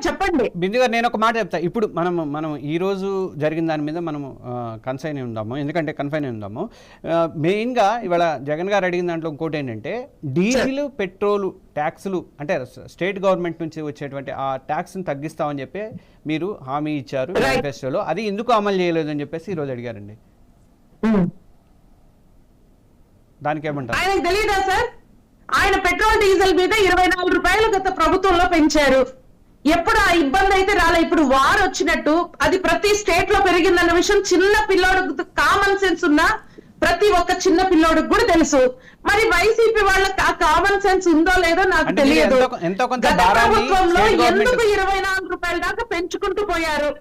చెప్పండి బిందు గారు, నేను ఒక మాట చెప్తా. ఇప్పుడు మనం ఈ రోజు జరిగిన దాని మీద మనం కన్ఫైన్ ఉందాము, ఎందుకంటే కన్ఫైన్ ఉందాము. మెయిన్గా ఇవాళ జగన్ గారు అడిగిన దాంట్లో ఇంకోటి ఏంటంటే, డీజిల్ పెట్రోల్ ట్యాక్సులు అంటే స్టేట్ గవర్నమెంట్ నుంచి వచ్చేటువంటి ఆ ట్యాక్స్ని తగ్గిస్తామని చెప్పి మీరు హామీ ఇచ్చారు మేనిఫెస్టోలో. అది ఎందుకు అమలు చేయలేదు అని చెప్పేసి ఈరోజు అడిగారండి. దానికి ఏమంటారు? ఆయనకు తెలియదా సార్? ఆయన పెట్రోల్ డీజిల్ మీద 24 రూపాయలు గత ప్రభుత్వంలో పెంచారు. ఎప్పుడు ఆ ఇబ్బంది అయితే రాలే. ఇప్పుడు వార్ వచ్చినట్టు అది ప్రతి స్టేట్ లో పెరిగిందన్న విషయం చిన్న పిల్లోడు కామన్ సెన్స్ ఉన్న ప్రతి ఒక్క చిన్న పిల్లోడికి కూడా తెలుసు. మరి వైసీపీ వాళ్ళకి ఆ కామన్ సెన్స్ ఉందో లేదో నాకు తెలియదు. గత ప్రభుత్వంలో ఎందుకు 24 రూపాయల దాకా పెంచుకుంటూ పోయారు?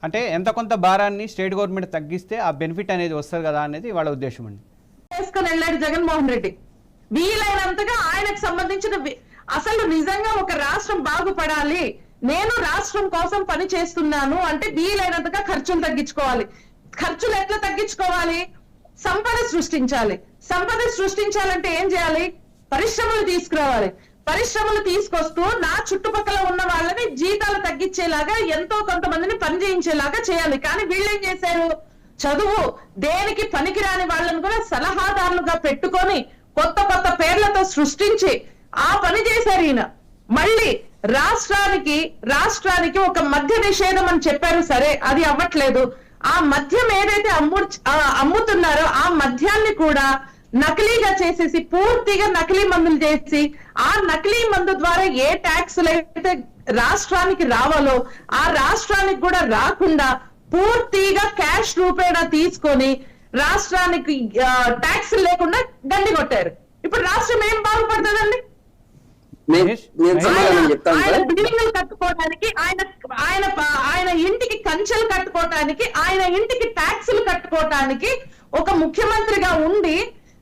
అంటే ఎంత కొంత భారాన్ని స్టేట్ గవర్నమెంట్ తగ్గిస్తే ఆ బెనిఫిట్ అనేది వస్తుంది కదా అనేది వాళ్ళ ఉద్దేశం అండి. చేసుకుని వెళ్ళాడు జగన్మోహన్ రెడ్డి. వీలైనంతగా ఆయనకు సంబంధించిన అసలు నిజంగా ఒక రాష్ట్రం బాగుపడాలి, నేను రాష్ట్రం కోసం పని చేస్తున్నాను అంటే వీలైనంతగా ఖర్చులు తగ్గించుకోవాలి. ఖర్చులు ఎట్లా తగ్గించుకోవాలి? సంపద సృష్టించాలి. సంపద సృష్టించాలంటే ఏం చేయాలి? పరిశ్రమలు తీసుకురావాలి. పరిశ్రమలు తీసుకొస్తూ నా చుట్టుపక్కల ఉన్న వాళ్ళని జీతాలు తగ్గించేలాగా ఎంతో కొంతమందిని పని చేయించేలాగా చేయాలి. కానీ వీళ్ళేం చేశారు? చదువు దేనికి పనికిరాని వాళ్ళని కూడా సలహాదారులుగా పెట్టుకొని కొత్త కొత్త పేర్లతో సృష్టించి ఆ పని చేశారు ఈయన. మళ్ళీ రాష్ట్రానికి ఒక మద్య నిషేధం అని చెప్పారు, సరే అది అవ్వట్లేదు. ఆ మద్యం ఏదైతే అమ్ముతున్నారో ఆ మద్యాన్ని కూడా నకిలీగా చేసేసి పూర్తిగా నకిలీ మందులు చేసి ఆ నకిలీ మందు ద్వారా ఏ ట్యాక్సులు అయితే రాష్ట్రానికి రావాలో ఆ రాష్ట్రానికి కూడా రాకుండా పూర్తిగా క్యాష్ రూపేణా తీసుకొని రాష్ట్రానికి ట్యాక్స్ లేకుండా గండి కొట్టారు. ఇప్పుడు రాష్ట్రం ఏం బాగుపడుతుందండి? ఆయన బిల్డింగ్లు కట్టుకోవడానికి, ఆయన ఇంటికి కంచెలు కట్టుకోవటానికి, ఆయన ఇంటికి ట్యాక్సులు కట్టుకోవటానికి ఒక ముఖ్యమంత్రిగా ఉండి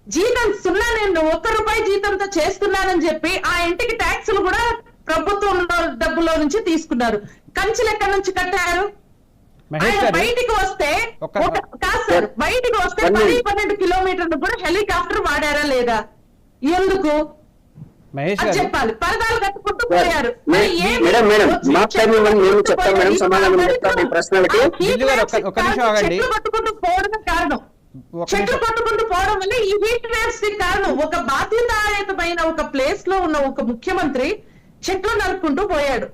జీతం సున్నా, నేను 1 రూపాయి జీతంతో చేస్తున్నానని చెప్పి ఆ ఇంటికి ట్యాక్సులు కూడా ప్రభుత్వం డబ్బులో నుంచి తీసుకున్నారు. కంచెలు ఎక్కడి నుంచి కట్టారు? బయటికి వస్తే కాదు సార్, బయటికి వస్తే 10-12 కిలోమీటర్లు కూడా హెలికాప్టర్ వాడారా లేదా? ఎందుకు చెప్పాలి? పరదాలు కట్టుకుంటూ పోయారు. చెట్లు పట్టుకుంటూ పోవడం కారణం, చెట్లు పట్టుకుంటూ పోవడం వల్ల ఈ హీట్ వేవ్స్ కారణం. ఒక బాధ్యతాయుతమైన ఒక ప్లేస్ లో ఉన్న ఒక ముఖ్యమంత్రి చెట్లు నరుక్కుంటూ పోయాడు.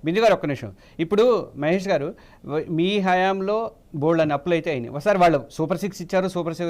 బిందు గారు ఒక్క నిమిషం. ఇప్పుడు మహేష్ గారు, మీ హయాంలో బోల్డ్ అని అప్పులు అయితే అయినాయి. ఒకసారి వాళ్ళు సూపర్ 6 ఇచ్చారు, సూపర్ 7